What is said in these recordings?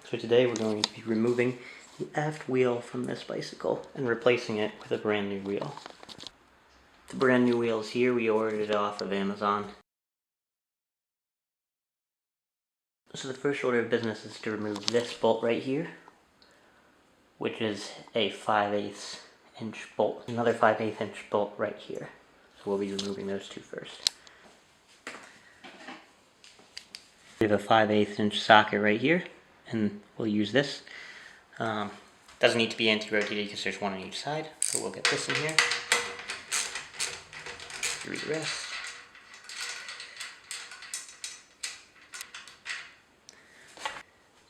So today we're going to be removing the aft wheel from this bicycle and replacing it with a brand new wheel. The brand new wheel is here. We ordered it off of Amazon. So the first order of business is to remove this bolt right here, which is a 5/8 inch bolt. Another 5/8 inch bolt right here. So we'll be removing those two first. We have a 5/8 inch socket right here, and we'll use this. Doesn't need to be anti-rotated because there's one on each side, so we'll get this in here. Through the rest.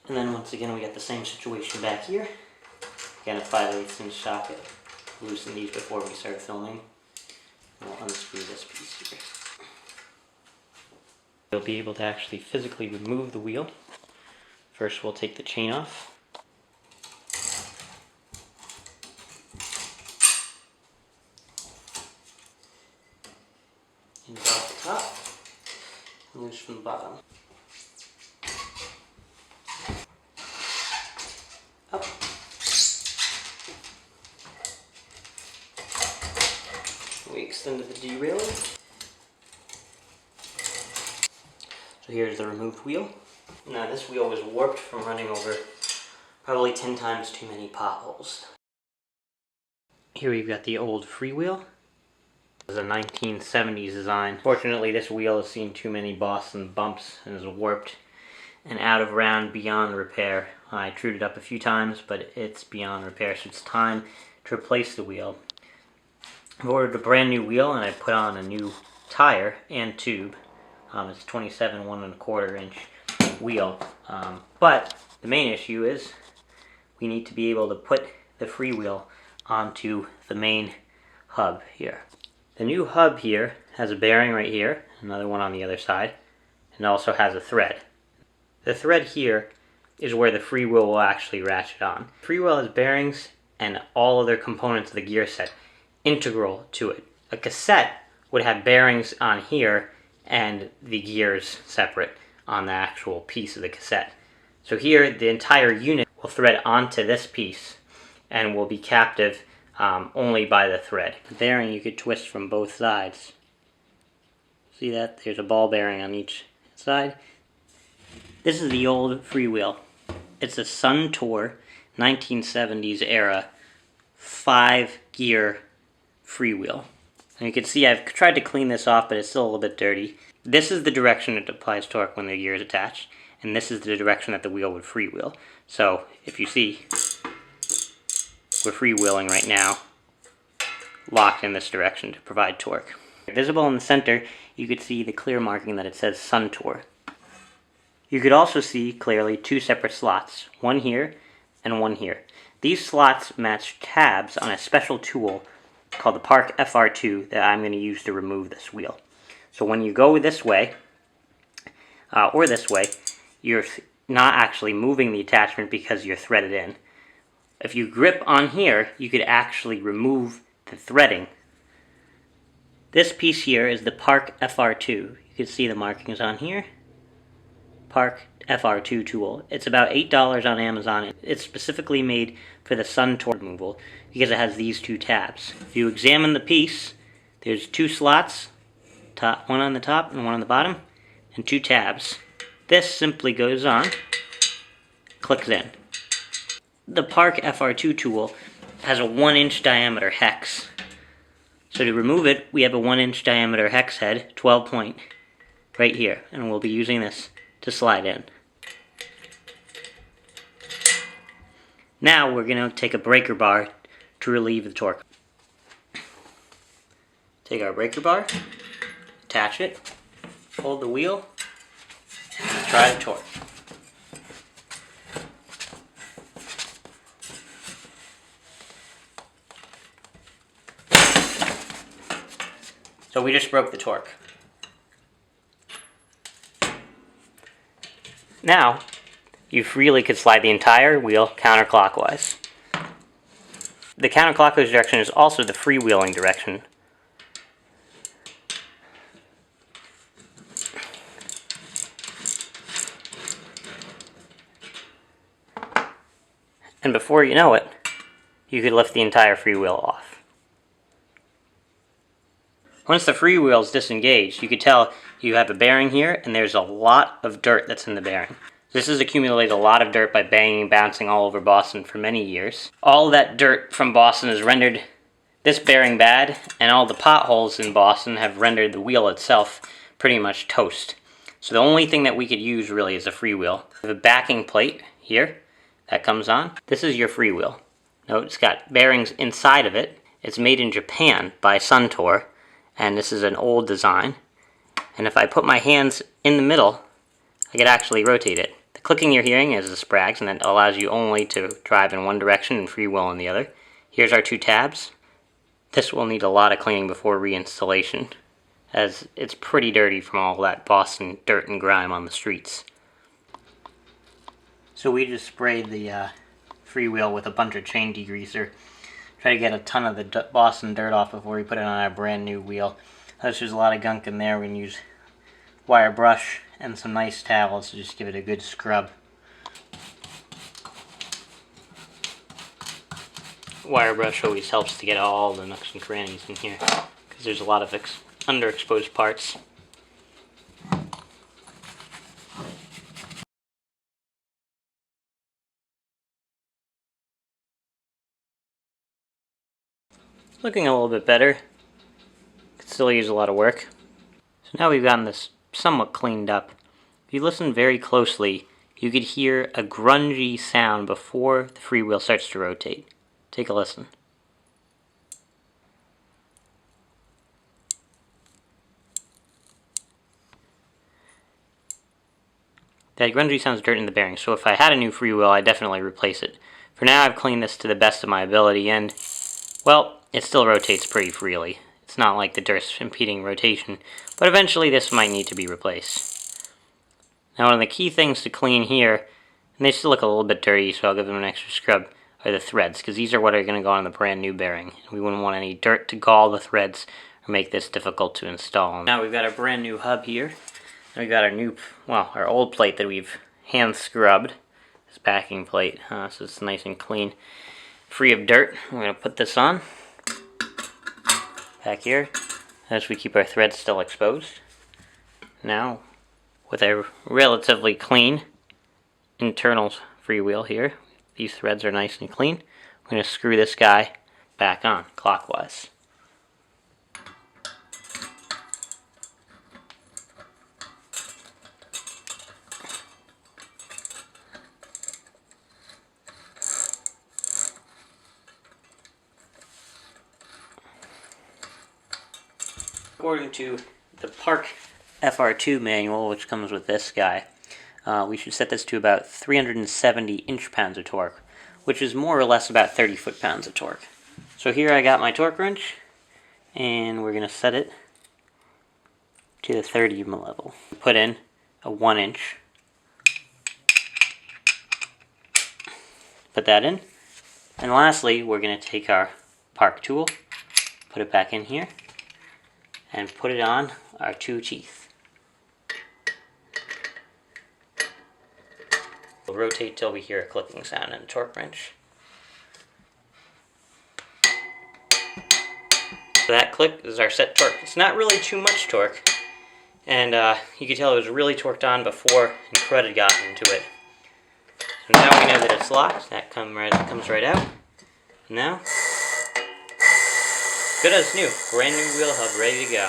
And then once again we got the same situation back here. Again, a 5/8 inch socket. Loosen these before we start filming. And we'll unscrew this piece here. We'll be able to actually physically remove the wheel. First we'll take the chain off. And off the top. And loose from the bottom. Up. We extended the derailer. So here's the removed wheel. Now this wheel was warped from running over probably 10 times too many potholes. Here we've got the old Freewheel. It was a 1970s design. Fortunately this wheel has seen too many Boston bumps and is warped and out of round, beyond repair. I trued it up a few times, but it's beyond repair, so it's time to replace the wheel. I've ordered a brand new wheel and I put on a new tire and tube. It's 27 1¼ inch wheel. But the main issue is we need to be able to put the Freewheel onto the main hub here. The new hub here has a bearing right here, another one on the other side, and also has a thread. The thread here is where the Freewheel will actually ratchet on. The Freewheel has bearings and all other components of the gear set integral to it. A cassette would have bearings on here and the gears separate on the actual piece of the cassette. So here the entire unit will thread onto this piece and will be captive only by the thread. The bearing you could twist from both sides. See that? There's a ball bearing on each side. This is the old Freewheel. It's a Suntour 1970s era 5-gear Freewheel. And you can see I've tried to clean this off, but it's still a little bit dirty. This is the direction it applies torque when the gear is attached, and this is the direction that the wheel would freewheel. So if you see, we're freewheeling right now, locked in this direction to provide torque. Visible in the center, you could see the clear marking that it says Suntour. You could also see clearly two separate slots, one here and one here. These slots match tabs on a special tool called the Park FR2 that I'm going to use to remove this wheel. So when you go this way, or this way, you're not actually moving the attachment because you're threaded in. If you grip on here, you could actually remove the threading. This piece here is the Park FR2. You can see the markings on here. Park FR2 tool. It's about $8 on Amazon. It's specifically made for the Suntour removal because it has these two tabs. If you examine the piece, there's two slots, one on the top and one on the bottom, and two tabs. This simply goes on, clicks in. The Park FR2 tool has a 1-inch diameter hex. So to remove it, we have a 1-inch diameter hex head, 12 point, right here, and we'll be using this to slide in. Now we're going to take a breaker bar to relieve the torque. Take our breaker bar, attach it, hold the wheel, and try the torque. So we just broke the torque. Now, you freely could slide the entire wheel counterclockwise. The counterclockwise direction is also the freewheeling direction. And before you know it, you could lift the entire freewheel off. Once the freewheel is disengaged, you could tell you have a bearing here, and there's a lot of dirt that's in the bearing. This has accumulated a lot of dirt by banging and bouncing all over Boston for many years. All that dirt from Boston has rendered this bearing bad, and all the potholes in Boston have rendered the wheel itself pretty much toast. So the only thing that we could use really is a freewheel. We have a backing plate here that comes on. This is your freewheel. Note it's got bearings inside of it. It's made in Japan by Suntour, and this is an old design. And if I put my hands in the middle, I could actually rotate it. The clicking you're hearing is the sprags, and that allows you only to drive in one direction and freewheel in the other. Here's our two tabs. This will need a lot of cleaning before reinstallation, as it's pretty dirty from all that Boston dirt and grime on the streets. So we just sprayed the freewheel with a bunch of chain degreaser. Try to get a ton of the Boston dirt off before we put it on our brand new wheel. There's a lot of gunk in there. We're going to use wire brush and some nice towels to just give it a good scrub. Wire brush always helps to get all the nooks and crannies in here, because there's a lot of underexposed parts. Looking a little bit better. Could still use a lot of work. So now we've gotten this somewhat cleaned up. If you listen very closely, you could hear a grungy sound before the freewheel starts to rotate. Take a listen. That grungy sounds dirt in the bearing, so if I had a new freewheel, I'd definitely replace it. For now, I've cleaned this to the best of my ability, and, well, it still rotates pretty freely. It's not like the dirt's impeding rotation, but eventually this might need to be replaced. Now, one of the key things to clean here, and they still look a little bit dirty, so I'll give them an extra scrub, are the threads, because these are what are going to go on the brand new bearing. We wouldn't want any dirt to gall the threads or make this difficult to install. Now we've got our brand new hub here. And we've got our new, well, our old plate that we've hand scrubbed. This backing plate, so it's nice and clean, free of dirt. We're going to put this on back here as we keep our threads still exposed. Now, with a relatively clean internal freewheel here, these threads are nice and clean. We're going to screw this guy back on clockwise. According to the Park FR2 manual, which comes with this guy, we should set this to about 370 inch-pounds of torque, which is more or less about 30 foot-pounds of torque. So here I got my torque wrench, and we're going to set it to the 30 level. Put in a 1 inch. Put that in. And lastly, we're going to take our Park tool, put it back in here, and put it on our two teeth. We'll rotate till we hear a clicking sound in the torque wrench. So that click is our set torque. It's not really too much torque, and you can tell it was really torqued on before and crud had gotten into it. So now we know that it's locked. That comes right out. Now, good as new. Brand new wheel hub ready to go.